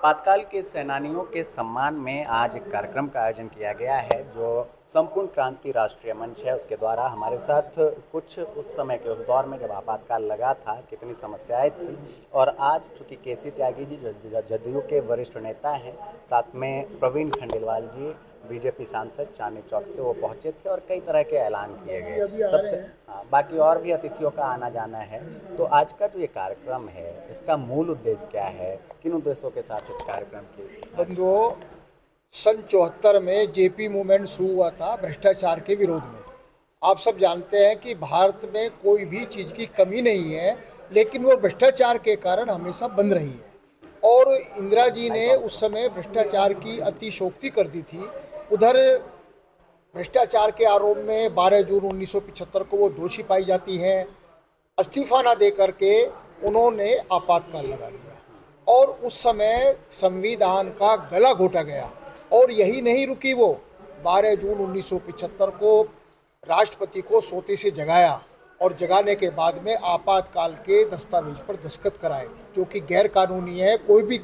आपातकाल के सेनानियों के सम्मान में आज एक कार्यक्रम का आयोजन किया गया है जो संपूर्ण क्रांति राष्ट्रीय मंच है उसके द्वारा। हमारे साथ कुछ उस समय के उस दौर में जब आपातकाल लगा था कितनी समस्याएं थी, और आज चूँकि केसी त्यागी जी जो जदयू के वरिष्ठ नेता हैं, साथ में प्रवीण खंडेलवाल जी बीजेपी सांसद चांदनी चौक से वो पहुंचे थे और कई तरह के ऐलान किए गए। सबसे बाकी और भी अतिथियों का आना जाना है। तो आज का जो ये कार्यक्रम है इसका मूल उद्देश्य क्या है, किन उद्देश्यों के साथ इस कार्यक्रम की? बंधुओं, सन 74 में जेपी मूवमेंट शुरू हुआ था भ्रष्टाचार के विरोध में। आप सब जानते हैं कि भारत में कोई भी चीज़ की कमी नहीं है, लेकिन वो भ्रष्टाचार के कारण हमेशा बंद रही है। और इंदिरा जी ने उस समय भ्रष्टाचार की अतिशयोक्ति कर दी थी। उधर भ्रष्टाचार के आरोप में 12 जून 1975 को वो दोषी पाई जाती हैं। इस्तीफा ना दे करके उन्होंने आपातकाल लगा दिया और उस समय संविधान का गला घोटा गया। और यही नहीं रुकी, वो 12 जून 1975 को राष्ट्रपति को सोते से जगाया और जगाने के बाद में आपातकाल के दस्तावेज पर दस्तखत कराए, जो कि गैर कानूनी है। कोई भी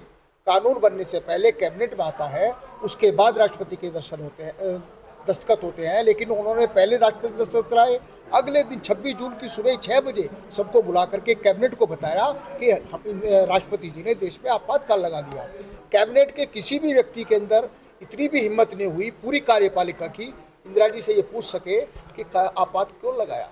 कानून बनने से पहले कैबिनेट में आता है, उसके बाद राष्ट्रपति के दस्तखत होते हैं, लेकिन उन्होंने पहले राष्ट्रपति दस्तखत कराए। अगले दिन 26 जून की सुबह 6 बजे सबको बुला करके कैबिनेट को बताया कि राष्ट्रपति जी ने देश में आपातकाल लगा दिया। कैबिनेट के किसी भी व्यक्ति के अंदर इतनी भी हिम्मत नहीं हुई पूरी कार्यपालिका की इंदिरा जी से ये पूछ सके कि आपात क्यों लगाया।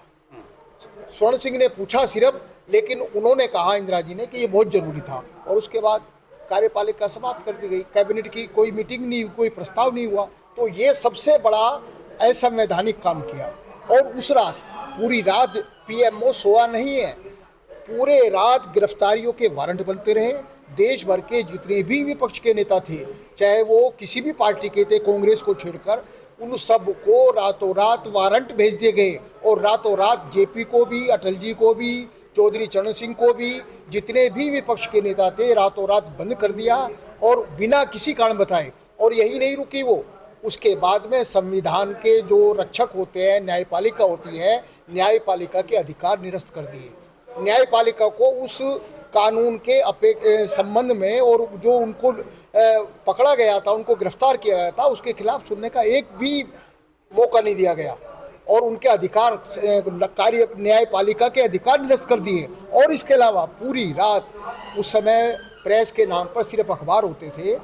स्वर्ण सिंह ने पूछा सिर्फ, लेकिन उन्होंने कहा इंदिरा जी ने कि ये बहुत जरूरी था, और उसके बाद कार्यपालिका समाप्त कर दी गई। कैबिनेट की कोई मीटिंग नहीं, कोई प्रस्ताव नहीं हुआ। तो ये सबसे बड़ा असंवैधानिक काम किया। और उस रात पूरी रात पीएमओ सोया नहीं है, पूरे रात गिरफ्तारियों के वारंट बनते रहे। देश भर के जितने भी विपक्ष के नेता थे, चाहे वो किसी भी पार्टी के थे, कांग्रेस को छोड़कर, उन सब को रातों रात वारंट भेज दिए गए। और रातों रात जेपी को भी, अटल जी को भी, चौधरी चरण सिंह को भी, जितने भी विपक्ष के नेता थे, रातों रात बंद कर दिया और बिना किसी कारण बताए। और यही नहीं रुकी वो, उसके बाद में संविधान के जो रक्षक होते हैं, न्यायपालिका होती है, न्यायपालिका के अधिकार निरस्त कर दिए। न्यायपालिका को उस कानून के संबंध में और जो उनको पकड़ा गया था, उनको गिरफ्तार किया गया था, उसके खिलाफ सुनने का एक भी मौका नहीं दिया गया और उनके अधिकार, कार्य न्यायपालिका के अधिकार निरस्त कर दिए। और इसके अलावा पूरी रात उस समय प्रेस के नाम पर सिर्फ अखबार होते थे,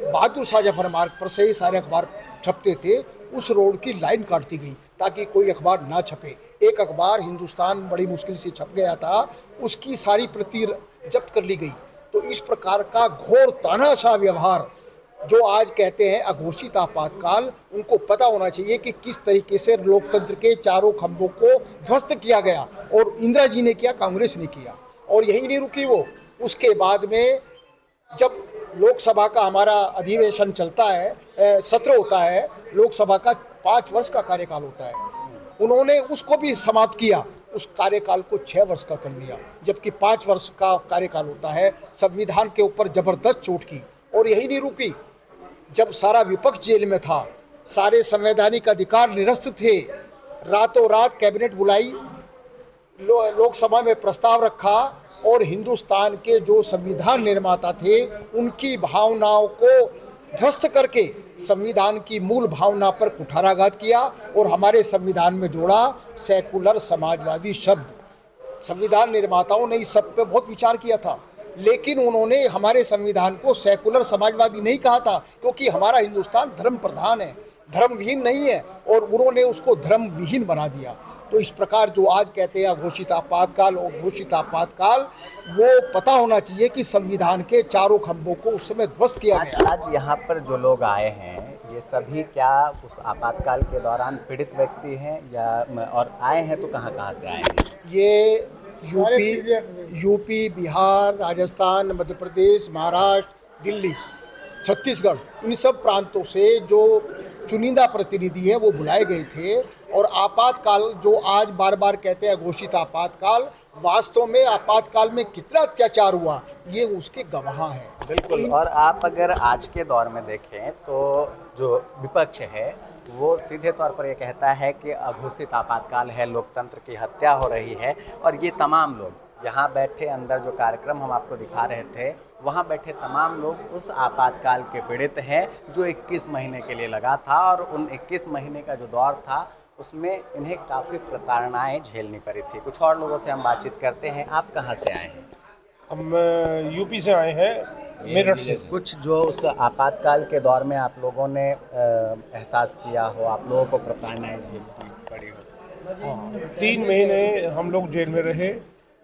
बहादुर शाह जफर मार्ग पर से ही सारे अखबार छपते थे। उस रोड की लाइन काट दी गई ताकि कोई अखबार ना छपे। एक अखबार हिंदुस्तान बड़ी मुश्किल से छप गया था, उसकी सारी प्रति जब्त कर ली गई। तो इस प्रकार का घोर तानाशाह व्यवहार, जो आज कहते हैं अघोषित आपातकाल, उनको पता होना चाहिए कि किस तरीके से लोकतंत्र के चारों खंभों को ध्वस्त किया गया। और इंदिरा जी ने किया, कांग्रेस ने किया। और यही नहीं रुकी वो, उसके बाद में जब लोकसभा का हमारा अधिवेशन चलता है, सत्र होता है, लोकसभा का 5 वर्ष का कार्यकाल होता है, उन्होंने उसको भी समाप्त किया। उस कार्यकाल को 6 वर्ष का कर दिया, जबकि 5 वर्ष का कार्यकाल होता है। संविधान के ऊपर जबरदस्त चोट की। और यही नहीं रुकी, जब सारा विपक्ष जेल में था, सारे संवैधानिक अधिकार निरस्त थे, रातों रात कैबिनेट बुलाई, लोकसभा में प्रस्ताव रखा और हिंदुस्तान के जो संविधान निर्माता थे उनकी भावनाओं को ध्वस्त करके संविधान की मूल भावना पर कुठाराघात किया और हमारे संविधान में जोड़ा सेकुलर समाजवादी शब्द। संविधान निर्माताओं ने इस सब पे बहुत विचार किया था, लेकिन उन्होंने हमारे संविधान को सेकुलर समाजवादी नहीं कहा था, क्योंकि हमारा हिंदुस्तान धर्म प्रधान है, धर्म विहीन नहीं है, और उन्होंने उसको धर्म विहीन बना दिया। तो इस प्रकार जो आज कहते हैं घोषित आपातकाल और घोषित आपातकाल, वो पता होना चाहिए कि संविधान के चारों खंभों को उस समय ध्वस्त किया गया। आज यहाँ पर जो लोग आए हैं ये सभी क्या उस आपातकाल के दौरान पीड़ित व्यक्ति हैं या और आए हैं तो कहाँ से आए हैं? ये यूपी, बिहार, राजस्थान, मध्य प्रदेश, महाराष्ट्र, दिल्ली, छत्तीसगढ़, इन सब प्रांतों से जो चुनिंदा प्रतिनिधि है वो बुलाए गए थे। और आपातकाल जो आज बार बार कहते हैं घोषित आपातकाल, वास्तव में आपातकाल में कितना अत्याचार हुआ ये उसके गवाह हैं। बिल्कुल। और आप अगर आज के दौर में देखें तो जो विपक्ष है वो सीधे तौर पर ये कहता है कि अघोषित आपातकाल है, लोकतंत्र की हत्या हो रही है। और ये तमाम लोग यहाँ बैठे, अंदर जो कार्यक्रम हम आपको दिखा रहे थे, वहाँ बैठे तमाम लोग उस आपातकाल के पीड़ित हैं जो 21 महीने के लिए लगा था, और उन 21 महीने का जो दौर था उसमें इन्हें काफ़ी प्रताड़नाएं झेलनी पड़ी थी। कुछ और लोगों से हम बातचीत करते हैं। आप कहाँ से आए हैं? हम यूपी से आए हैं, मेरठ से। कुछ जो उस आपातकाल के दौर में आप लोगों ने एहसास किया हो, आप लोगों को प्रताड़नाएं झेलनी पड़ी हो। 3 महीने हम लोग जेल में रहे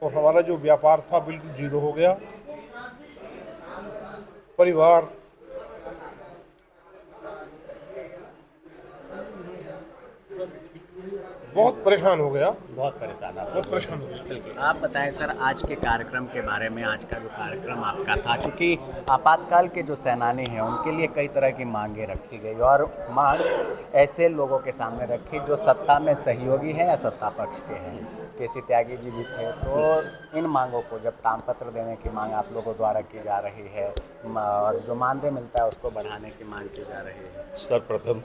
और हमारा जो व्यापार था बिल्कुल जीरो हो गया। परिवार बहुत परेशान हो गया। बहुत परेशान हो गया। बिल्कुल। आप बताएं सर, आज के कार्यक्रम के बारे में। आज का जो कार्यक्रम आपका था, चूँकि आपातकाल के जो सेनानी हैं उनके लिए कई तरह की मांगें रखी गई, और मांग ऐसे लोगों के सामने रखी जो सत्ता में सहयोगी हैं या सत्ता पक्ष के हैं। केसी त्यागी जी भी थे। तो इन मांगों को, जब तामपत्र देने की मांग आप लोगों द्वारा की जा रही है और जो मानदेय मिलता है उसको बढ़ाने की मांग की जा रही है। सर्वप्रथम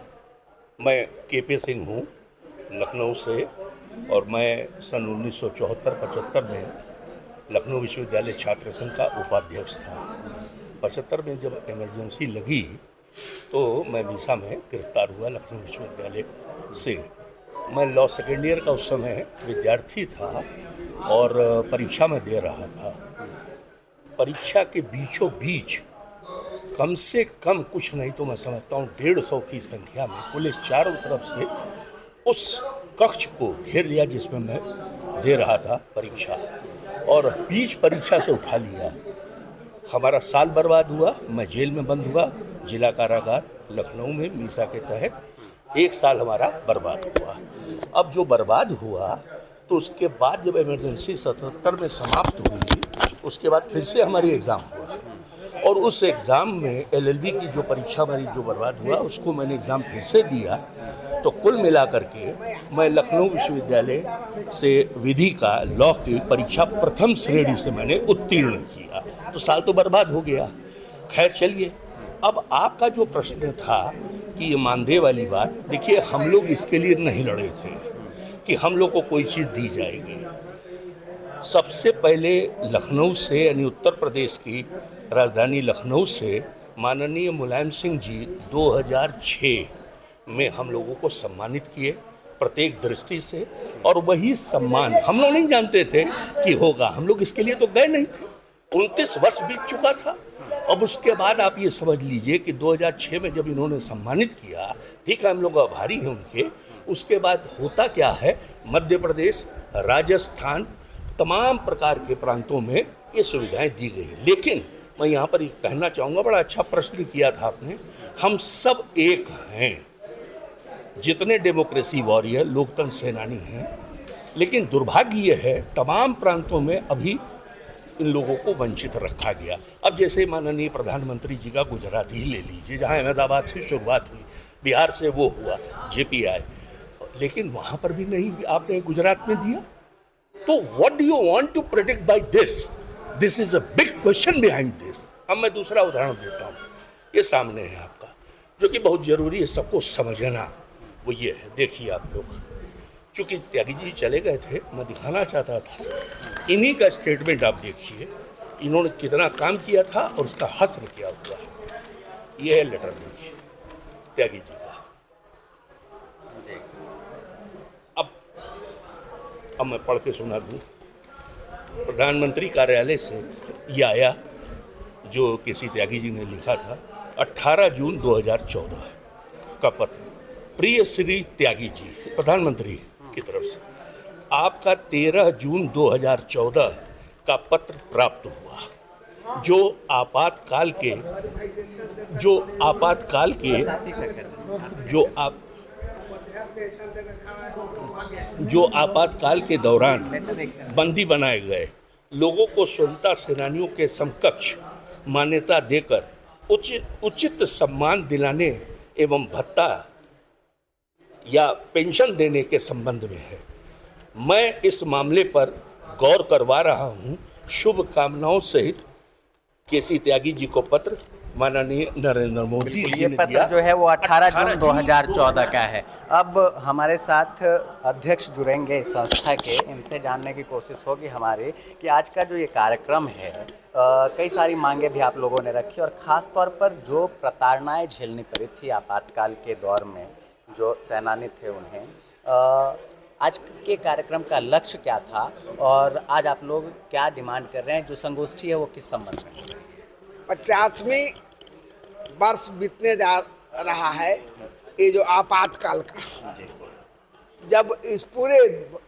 मैं केपी सिंह हूँ, लखनऊ से, और मैं सन 1974-75 में लखनऊ विश्वविद्यालय छात्र संघ का उपाध्यक्ष था। 75 में जब इमरजेंसी लगी तो मैं मीसा में गिरफ्तार हुआ लखनऊ विश्वविद्यालय से। मैं लॉ सेकेंड ईयर का उस समय विद्यार्थी था और परीक्षा में दे रहा था। परीक्षा के बीचों बीच कम से कम कुछ नहीं तो मैं समझता हूँ 150 की संख्या में पुलिस चारों तरफ से उस कक्ष को घेर लिया जिसमें मैं दे रहा था परीक्षा, और बीच परीक्षा से उठा लिया। हमारा साल बर्बाद हुआ। मैं जेल में बंद हुआ, जिला कारागार लखनऊ में मीसा के तहत 1 साल हमारा बर्बाद हुआ। अब जो बर्बाद हुआ तो उसके बाद जब इमरजेंसी 77 में समाप्त हुई, उसके बाद फिर से हमारी एग्ज़ाम हुआ, और उस एग्ज़ाम में LLB की जो परीक्षा हमारी जो बर्बाद हुआ उसको मैंने एग्ज़ाम फिर से दिया। तो कुल मिलाकर के मैं लखनऊ विश्वविद्यालय से विधि का लॉ की परीक्षा प्रथम श्रेणी से मैंने उत्तीर्ण किया। तो साल तो बर्बाद हो गया। खैर चलिए, अब आपका जो प्रश्न था कि ये मानदेय वाली बात, देखिए हम लोग इसके लिए नहीं लड़े थे कि हम लोग को कोई चीज़ दी जाएगी। सबसे पहले लखनऊ से, यानी उत्तर प्रदेश की राजधानी लखनऊ से, माननीय मुलायम सिंह जी 2006 में हम लोगों को सम्मानित किए प्रत्येक दृष्टि से, और वही सम्मान हम लोग नहीं जानते थे कि होगा। हम लोग इसके लिए तो गए नहीं थे। 29 वर्ष बीत चुका था। अब उसके बाद आप ये समझ लीजिए कि 2006 में जब इन्होंने सम्मानित किया, ठीक है, हम लोग आभारी हैं उनके। उसके बाद होता क्या है, मध्य प्रदेश, राजस्थान, तमाम प्रकार के प्रांतों में ये सुविधाएं दी गई। लेकिन मैं यहाँ पर एक कहना चाहूँगा, बड़ा अच्छा प्रश्न किया था आपने। हम सब एक हैं, जितने डेमोक्रेसी वॉरियर, लोकतंत्र सेनानी हैं, लेकिन दुर्भाग्य ये है तमाम प्रांतों में अभी इन लोगों को वंचित रखा गया। अब जैसे माननीय प्रधानमंत्री जी का गुजरात ही ले लीजिए, जहाँ अहमदाबाद से शुरुआत हुई, बिहार से वो हुआ JPI, लेकिन वहाँ पर भी नहीं आपने गुजरात में दिया। तो what do you want to predict by this? This is a big question behind this. अब मैं दूसरा उदाहरण देता हूँ, ये सामने है आपका, जो कि बहुत जरूरी है सबको समझना। वो ये है, देखिए आप लोग, चूँकि त्यागी जी चले गए थे, मैं दिखाना चाहता था इन्हीं का स्टेटमेंट। आप देखिए इन्होंने कितना काम किया था और उसका हस्र किया हुआ है। ये है लेटर, देखिए त्यागी जी का। अब मैं पढ़ के सुना दूँ। प्रधानमंत्री कार्यालय से ये आया, जो केसी त्यागी जी ने लिखा था, 18 जून 2014 का पत्र। प्रिय श्री त्यागी जी, प्रधानमंत्री की तरफ से आपका 13 जून 2014 का पत्र प्राप्त हुआ, जो आपातकाल के दौरान बंदी बनाए गए लोगों को स्वतंत्रता सेनानियों के समकक्ष मान्यता देकर उचित सम्मान दिलाने एवं भत्ता या पेंशन देने के संबंध में है। मैं इस मामले पर गौर करवा रहा हूं। शुभकामनाओं सहित केसी त्यागी जी को पत्र माननीय नरेंद्र मोदी जी ये ने पत्र दिया। जो है वो 18 जून 18 2014 का है। अब हमारे साथ अध्यक्ष जुड़ेंगे इस संस्था के, इनसे जानने की कोशिश होगी हमारी कि आज का जो ये कार्यक्रम है, कई सारी मांगे भी आप लोगों ने रखी और ख़ास तौर पर जो प्रताड़नाएं झेलनी पड़ी थी आपातकाल के दौर में, जो सेनानी थे उन्हें, आज के कार्यक्रम का लक्ष्य क्या था और आज आप लोग क्या डिमांड कर रहे हैं? जो संगोष्ठी है वो किस संबंध में? 50वीं वर्ष बीतने जा रहा है ये जो आपातकाल का, जब इस पूरे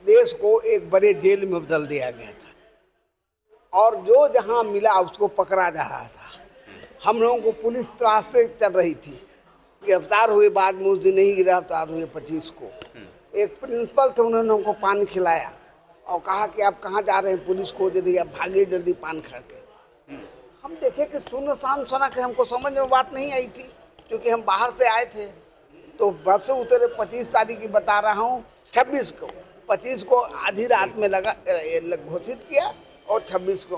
देश को एक बड़े जेल में बदल दिया गया था और जो जहां मिला उसको पकड़ा जा रहा था। हम लोगों को पुलिस तलाशते चल रही थी। गिरफ्तार हुए बाद में उस दिन नहीं गिरफ्तार हुए 25 को। एक प्रिंसिपल थे, उन्होंने हमको पान खिलाया और कहा कि आप कहाँ जा रहे हैं, पुलिस खोज रही है, भागे जल्दी पान खा के। हम देखे कि सुनसान सड़क है, हमको समझ में बात नहीं आई थी क्योंकि हम बाहर से आए थे। तो बस से उतरे 25 तारीख की बता रहा हूँ, 26 को, 25 को आधी रात में लगा घोषित किया और 26 को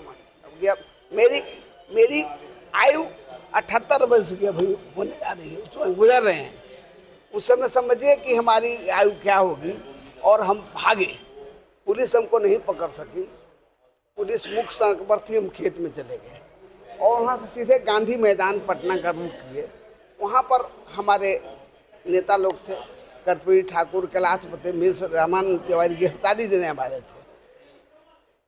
गया। मेरी आयु 78 वर्ष की अभी होने जा रही है, उसमें गुजर रहे हैं। उस समय समझिए कि हमारी आयु क्या होगी। और हम भागे, पुलिस हमको नहीं पकड़ सकी। पुलिस मुख्य सड़क पर थी, हम खेत में चले गए और वहाँ से सीधे गांधी मैदान पटना का रुख किए। वहाँ पर हमारे नेता लोग थे, कर्पूरी ठाकुर, कैलाशपति मिश्र, रामानंद तिवारी गिरफ्तारी देने वाले थे।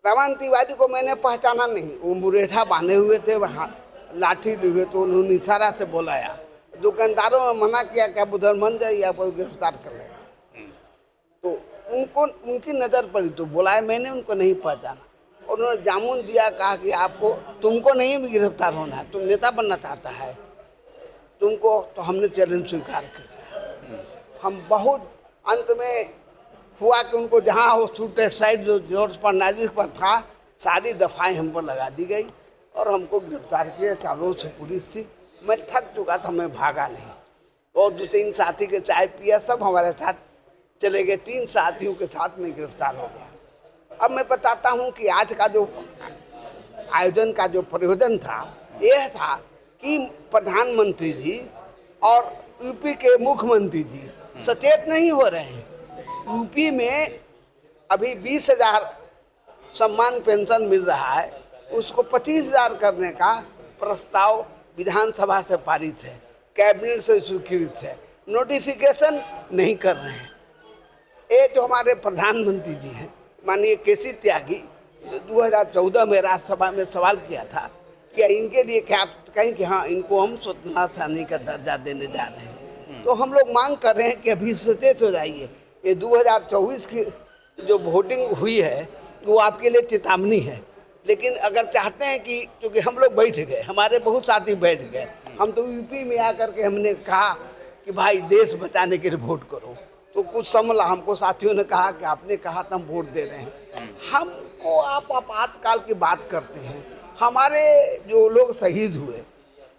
रामानंद तिवारी को मैंने पहचाना नहीं, वो मुरेठा बांधे हुए थे, वहाँ लाठी लिए हुए, तो उन्होंने इशारा से बुलाया। दुकानदारों ने मना किया कि आप उधर मन जाइए, आप गिरफ्तार कर लेगा। तो उनकी नज़र पड़ी तो बुलाया, मैंने उनको नहीं पहचाना। उन्होंने जामुन दिया, कहा कि तुमको नहीं भी गिरफ्तार होना है, तुम नेता बनना चाहता है तुमको। तो हमने चैलेंज स्वीकार कर लिया। हम बहुत अंत में हुआ कि उनको जहाँ वो शूटर साइड जो जॉर्ज फर्नांडिस पर था, सारी दफाएं हम पर लगा दी गई और हमको गिरफ्तार किया। चारों से पुलिस थी। मैं थक चुका था, मैं भागा नहीं और 2-3 साथी के चाय पिया, सब हमारे साथ चले गए। 3 साथियों के साथ में गिरफ्तार हो गया। अब मैं बताता हूँ कि आज का जो आयोजन का जो प्रयोजन था, यह था कि प्रधानमंत्री जी और यूपी के मुख्यमंत्री जी सचेत नहीं हो रहे हैं। यूपी में अभी 20,000 सम्मान पेंशन मिल रहा है, उसको 25,000 करने का प्रस्ताव विधानसभा से पारित है, कैबिनेट से स्वीकृत है, नोटिफिकेशन नहीं कर रहे हैं। ये जो हमारे प्रधानमंत्री जी हैं माननीय केसी त्यागी, 2014 में राज्यसभा में सवाल किया था कि इनके लिए क्या आप कहें कि हाँ, इनको हम स्वतंत्रता सेनानी का दर्जा देने जा रहे हैं। तो हम लोग मांग कर रहे हैं कि अभी सचेत हो जाइए। ये 2024 की जो वोटिंग हुई है वो आपके लिए चेतावनी है। लेकिन अगर चाहते हैं कि, क्योंकि हम लोग बैठ गए, हमारे बहुत साथी बैठ गए, हम तो यूपी में आकर के हमने कहा कि भाई देश बचाने के लिए वोट करो, तो कुछ समझा। हमको साथियों ने कहा कि आपने कहा तो हम वोट दे रहे हैं। हमको आप आपातकाल की बात करते हैं। हमारे जो लोग शहीद हुए,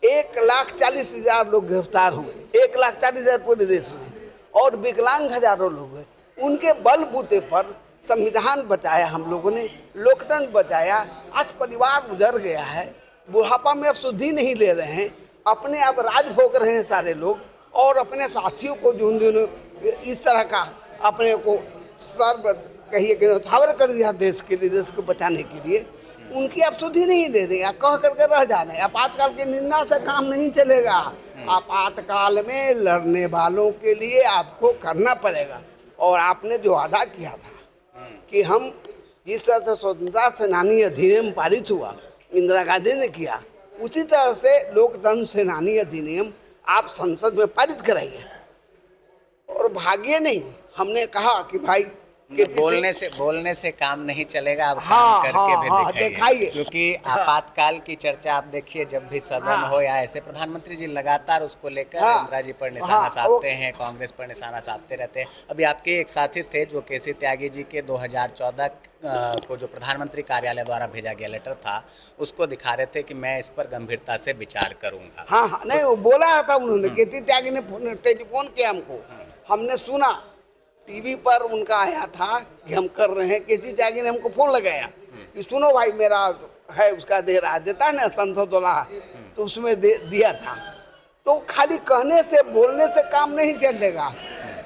1,40,000 लोग गिरफ्तार हुए, 1,40,000 पूरे देश में, और विकलांग हजारों लोग हुए। उनके बलबूते पर संविधान बचाया हम लोगों ने, लोकतंत्र बचाया। आज परिवार गुजर गया है, बुढ़ापा में अब शुद्धि नहीं ले रहे हैं, अपने अब राज भोग रहे हैं सारे लोग। और अपने साथियों को जो उन्होंने इस तरह का अपने को सर्व कहिए कि न्यौछावर कर दिया देश के लिए, देश को बचाने के लिए, उनकी अब शुद्धि नहीं ले रहे हैं, कह करके रह जा रहे हैं। आपातकाल की निंदा से काम नहीं चलेगा। आपातकाल में लड़ने वालों के लिए आपको करना पड़ेगा। और आपने जो वादा किया था कि हम जिस तरह से स्वतंत्रता सेनानी अधिनियम पारित हुआ, इंदिरा गांधी ने किया, उसी तरह से लोकतंत्र सेनानी अधिनियम आप संसद में पारित कराइए और भागिए नहीं। हमने कहा कि भाई बोलने से काम नहीं चलेगा, आप हाँ, काम करके हाँ, भी दिखाइए। क्योंकि आपातकाल की चर्चा आप देखिए, जब भी सदन हो या ऐसे, प्रधानमंत्री जी लगातार उसको लेकर इंदिरा जी पर निशाना साधते हैं, कांग्रेस पर निशाना साधते रहते हैं। अभी आपके एक साथी थे जो केसी त्यागी जी के 2014 को जो प्रधानमंत्री कार्यालय द्वारा भेजा गया लेटर था, उसको दिखा रहे थे कि मैं इस पर गंभीरता से विचार करूंगा। हाँ, नहीं, वो बोला था उन्होंने, केसी त्यागी ने टेलीफोन किया हमको, हमने सुना, टीवी पर उनका आया था कि हम कर रहे हैं। केसी त्यागी ने हमको फोन लगाया कि सुनो भाई, मेरा है उसका दे रहा देता है ना संसद वाला, तो उसमें दिया था। तो खाली कहने से बोलने से काम नहीं चलेगा,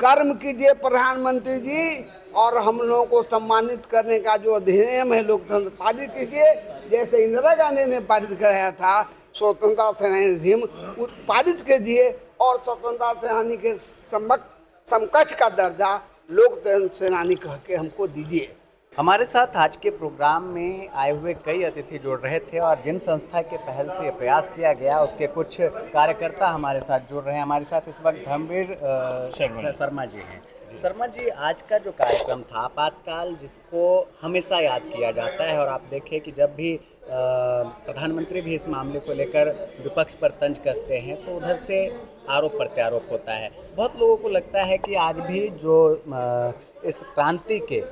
कर्म कीजिए प्रधानमंत्री जी, और हम लोगों को सम्मानित करने का जो अधिनियम है लोकतंत्र पारित कीजिए, जैसे इंदिरा गांधी ने पारित कराया था स्वतंत्रता सेनानी अधिनियम, पारित कीजिए और स्वतंत्रता सेनानी के समकक्ष का दर्जा लोकतंत्र सेनानी कह के हमको दीजिए। हमारे साथ आज के प्रोग्राम में आए हुए कई अतिथि जुड़ रहे थे और जिन संस्था के पहल से प्रयास किया गया उसके कुछ कार्यकर्ता हमारे साथ जुड़ रहे हैं। हमारे साथ इस वक्त धर्मवीर शर्मा जी हैं। शर्मा जी, आज का जो कार्यक्रम था आपातकाल, जिसको हमेशा याद किया जाता है, और आप देखें कि जब भी प्रधानमंत्री भी इस मामले को लेकर विपक्ष पर तंज कसते हैं तो उधर से आरोप प्रत्यारोप होता है। बहुत लोगों को लगता है कि आज भी जो इस क्रांति के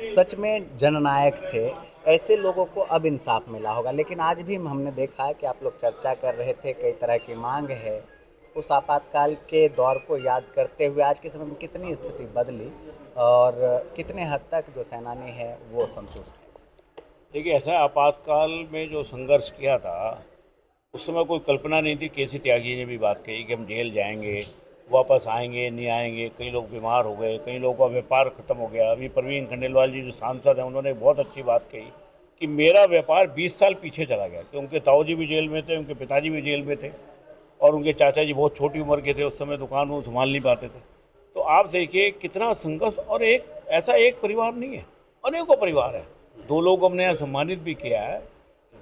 सच में जननायक थे, ऐसे लोगों को अब इंसाफ मिला होगा, लेकिन आज भी हमने देखा है कि आप लोग चर्चा कर रहे थे, कई तरह की मांग है। उस आपातकाल के दौर को याद करते हुए आज के समय में कितनी स्थिति बदली और कितने हद तक जो सेनानी है वो संतुष्ट है? देखिए, ऐसा आपातकाल में जो संघर्ष किया था उस समय कोई कल्पना नहीं थी। केसी त्यागी ने भी बात कही कि हम जेल जाएंगे, वापस आएंगे, नहीं आएंगे। कई लोग बीमार हो गए, कई लोगों का व्यापार ख़त्म हो गया। अभी प्रवीण खंडेलवाल जी जो सांसद हैं उन्होंने बहुत अच्छी बात कही कि मेरा व्यापार 20 साल पीछे चला गया, कि उनके ताऊ जी भी जेल में थे, उनके पिताजी भी जेल में थे और उनके चाचा जी बहुत छोटी उम्र के थे, उस समय दुकान वो संभाल नहीं पाते थे। तो आप देखिए कितना संघर्ष, और ऐसा एक परिवार नहीं है, अनेकों परिवार है। 2 लोग हमने यहाँ सम्मानित भी किया है,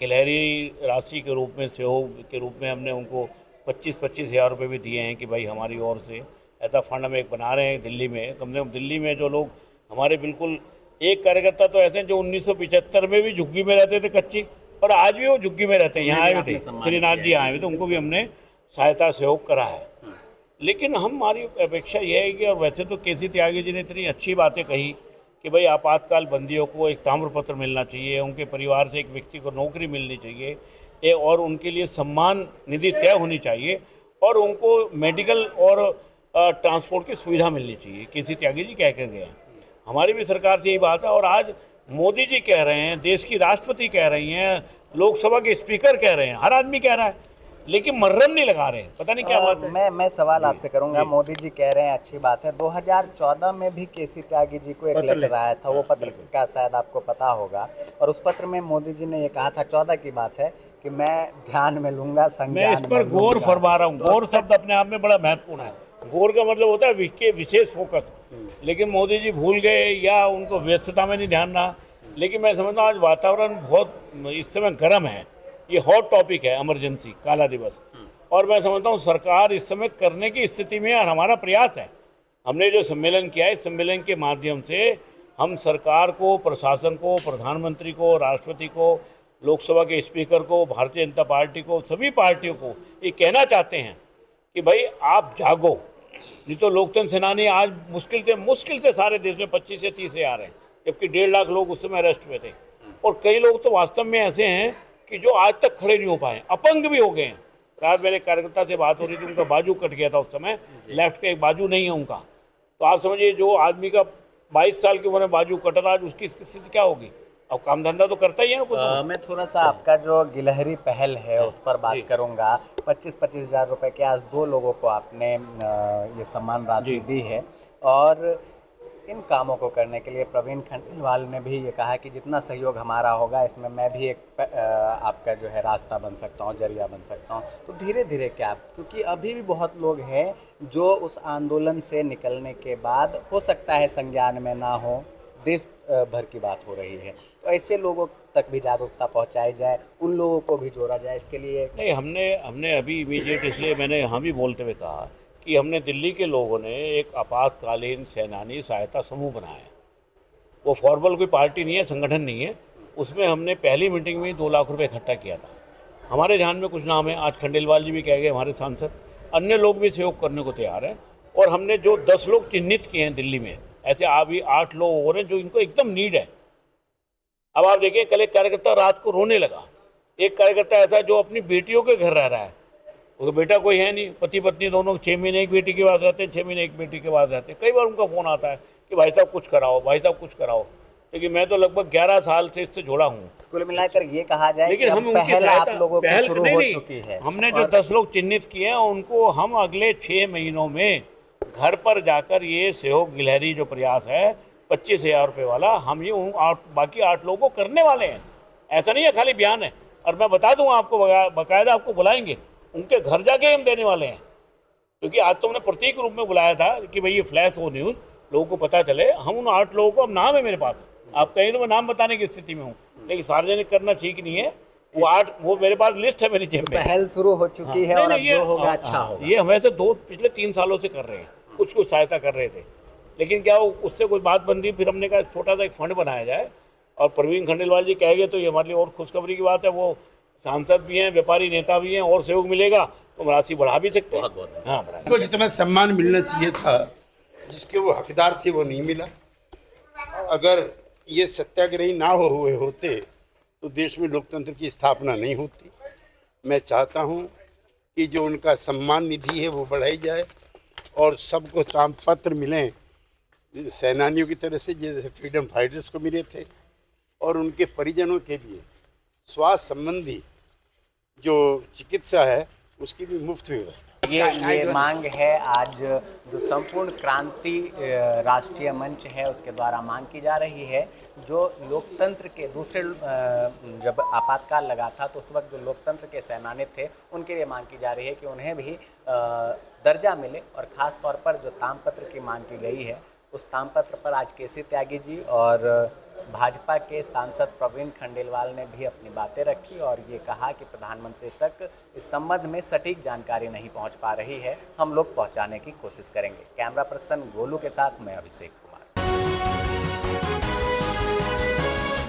गिलहरी राशि के रूप में, सहयोग के रूप में हमने उनको 25-25 हज़ार रुपये भी दिए हैं कि भाई हमारी ओर से ऐसा फंड हम एक बना रहे हैं दिल्ली में। कम से कम दिल्ली में जो लोग हमारे बिल्कुल, एक कार्यकर्ता तो ऐसे हैं जो 1975 में भी झुग्गी में रहते थे कच्ची, और आज भी वो झुग्गी में रहते हैं। यहाँ आए हुए थे, श्रीनाथ जी आए हुए थे, उनको भी हमने सहायता सहयोग करा है। लेकिन हमारी अपेक्षा यह है कि, और वैसे तो केसी त्यागी जी ने इतनी अच्छी बातें कही कि भाई आपातकाल बंदियों को एक ताम्रपत्र मिलना चाहिए, उनके परिवार से एक व्यक्ति को नौकरी मिलनी चाहिए, और उनके लिए सम्मान निधि तय होनी चाहिए, और उनको मेडिकल और ट्रांसपोर्ट की सुविधा मिलनी चाहिए। केसी त्यागी जी कह कर गए हैं। हमारी भी सरकार से यही बात है, और आज मोदी जी कह रहे हैं, देश की राष्ट्रपति कह रही हैं, लोकसभा के स्पीकर कह रहे हैं, हर आदमी कह रहा है, लेकिन मर्रम नहीं लगा रहे। पता नहीं क्या बात है। मैं सवाल आपसे करूंगा। मोदी जी कह रहे हैं, अच्छी बात है। 2014 में भी केसी त्यागी जी को एक लेटर आया था, वो पत्र का शायद आपको पता होगा, और उस पत्र में मोदी जी ने ये कहा था, 14 की बात है, कि मैं ध्यान में लूंगा, मैं इस पर गौर फरमा रहा हूँ। गौर शब्द अपने आप में बड़ा महत्वपूर्ण है। गौर का मतलब होता है विशेष फोकस, लेकिन मोदी जी भूल गए या उनको व्यस्तता में नहीं ध्यान रहा। लेकिन मैं समझता हूँ आज वातावरण बहुत इस समय गर्म है, ये हॉट टॉपिक है, इमरजेंसी, काला दिवस, और मैं समझता हूँ सरकार इस समय करने की स्थिति में है, और हमारा प्रयास है। हमने जो सम्मेलन किया है, इस सम्मेलन के माध्यम से हम सरकार को, प्रशासन को, प्रधानमंत्री को, राष्ट्रपति को, लोकसभा के स्पीकर को, भारतीय जनता पार्टी को, सभी पार्टियों को ये कहना चाहते हैं कि भाई आप जागो, नहीं तो लोकतंत्र सेनानी आज मुश्किल से सारे देश में 25 से 30 हज़ार हैं, जबकि 1.5 लाख लोग उस समय अरेस्ट हुए थे। और कई लोग तो वास्तव में ऐसे हैं कि जो आज तक खड़े नहीं हो पाए, अपंग भी हो गए हैं। आज मेरे कार्यकर्ता से बात हो रही थी, उनका बाजू कट गया था उस समय, लेफ्ट का एक बाजू नहीं है उनका। तो आप समझिए जो आदमी का 22 साल की उम्र में बाजू कटा था, आज उसकी स्थिति क्या होगी। अब काम धंधा तो करता ही है ना कुछ। मैं थोड़ा सा आपका जो गिलहरी पहल है उस पर बात करूंगा। 25-25 हज़ार रुपये के आज 2 लोगों को आपने ये सम्मान राशि दी है, और इन कामों को करने के लिए प्रवीण खंडेलवाल ने भी ये कहा कि जितना सहयोग हमारा होगा, इसमें मैं भी एक आपका जो है रास्ता बन सकता हूँ, जरिया बन सकता हूँ। तो धीरे धीरे क्या, क्योंकि अभी भी बहुत लोग हैं जो उस आंदोलन से निकलने के बाद हो सकता है संज्ञान में ना हो, देश भर की बात हो रही है, तो ऐसे लोगों तक भी जागरूकता पहुंचाई जाए, उन लोगों को भी जोड़ा जाए, इसके लिए नहीं, हमने अभी इमीडिएट, इसलिए मैंने यहाँ भी बोलते हुए कहा कि हमने दिल्ली के लोगों ने एक आपातकालीन सेनानी सहायता समूह बनाया। वो फॉर्मल कोई पार्टी नहीं है, संगठन नहीं है। उसमें हमने पहली मीटिंग में 2 लाख रुपए इकट्ठा किया था। हमारे ध्यान में कुछ नाम है, आज खंडेलवाल जी भी कह गए, हमारे सांसद, अन्य लोग भी सहयोग करने को तैयार हैं। और हमने जो 10 लोग चिन्हित किए हैं दिल्ली में, ऐसे अभी 8 लोग और हैं जो इनको एकदम नीड है। अब आप देखिए, कल एक कार्यकर्ता रात को रोने लगा। एक कार्यकर्ता ऐसा जो अपनी बेटियों के घर रह रहा है, उसका बेटा कोई है नहीं, पति पत्नी दोनों 6 महीने एक बेटी के पास रहते हैं, 6 महीने एक बेटी के पास रहते हैं। कई बार उनका फ़ोन आता है कि भाई साहब कुछ कराओ, भाई साहब कुछ कराओ। लेकिन मैं तो लगभग 11 साल से इससे जुड़ा हूँ। कुल मिलाकर ये कहा जाए लेकिन कि हम अब उनकी पहल आप सहायता लोगों की पहल शुरू नहीं, हो नहीं, चुकी है। हमने जो 10 लोग चिन्हित किए हैं उनको हम अगले 6 महीनों में घर पर जाकर ये सहयोग गिलहरी जो प्रयास है 25,000 रुपये वाला, हम ये बाकी 8 लोगों को करने वाले हैं। ऐसा नहीं है खाली बयान है। और मैं बता दूंगा आपको, बाकायदा आपको बुलाएंगे, उनके घर जाके हम देने वाले हैं। क्योंकि आज तो हमने प्रतीक रूप में बुलाया था कि भाई ये फ्लैश हो न्यूज़ लोगों को पता चले। हम उन 8 लोगों को, अब नाम है मेरे पास, आप कहें तो मैं नाम बताने की स्थिति में हूँ, लेकिन सार्वजनिक करना ठीक नहीं है। वो 8, वो मेरे पास लिस्ट है मेरी जेब में। पहल शुरू हो चुकी है और अब जो होगा अच्छा होगा। ये हमें से पिछले 3 सालों से कर रहे हैं, कुछ सहायता कर रहे थे, लेकिन क्या उससे कोई बात बनती, फिर हमने कहा छोटा सा एक फंड बनाया जाए। और प्रवीण खंडेलवाल जी कह गए तो ये हमारे लिए और खुशखबरी की बात है। वो सांसद भी हैं, व्यापारी नेता भी हैं, और सहयोग मिलेगा तो राशि बढ़ा भी सकते हैं। हाँ, को जितना सम्मान मिलना चाहिए था, जिसके वो हकदार थे, वो नहीं मिला। अगर ये सत्याग्रही ना हुए होते तो देश में लोकतंत्र की स्थापना नहीं होती। मैं चाहता हूँ कि जो उनका सम्मान निधि है वो बढ़ाई जाए और सबको तामपत्र मिलें, सेनानियों की तरह से जैसे फ्रीडम फाइटर्स को मिले थे, और उनके परिजनों के लिए स्वास्थ्य संबंधी जो चिकित्सा है उसकी भी मुफ्त व्यवस्था। ये मांग है आज जो संपूर्ण क्रांति राष्ट्रीय मंच है उसके द्वारा मांग की जा रही है। जो लोकतंत्र के दूसरे जब आपातकाल लगा था तो उस वक्त जो लोकतंत्र के सेनानी थे उनके लिए मांग की जा रही है कि उन्हें भी दर्जा मिले। और ख़ास तौर पर जो तामपत्र की मांग की गई है उस तामपत्र पर आज केसी त्यागी जी और भाजपा के सांसद प्रवीण खंडेलवाल ने भी अपनी बातें रखी और ये कहा कि प्रधानमंत्री तक इस संबंध में सटीक जानकारी नहीं पहुंच पा रही है, हम लोग पहुंचाने की कोशिश करेंगे। कैमरा पर्सन गोलू के साथ मैं अभिषेक।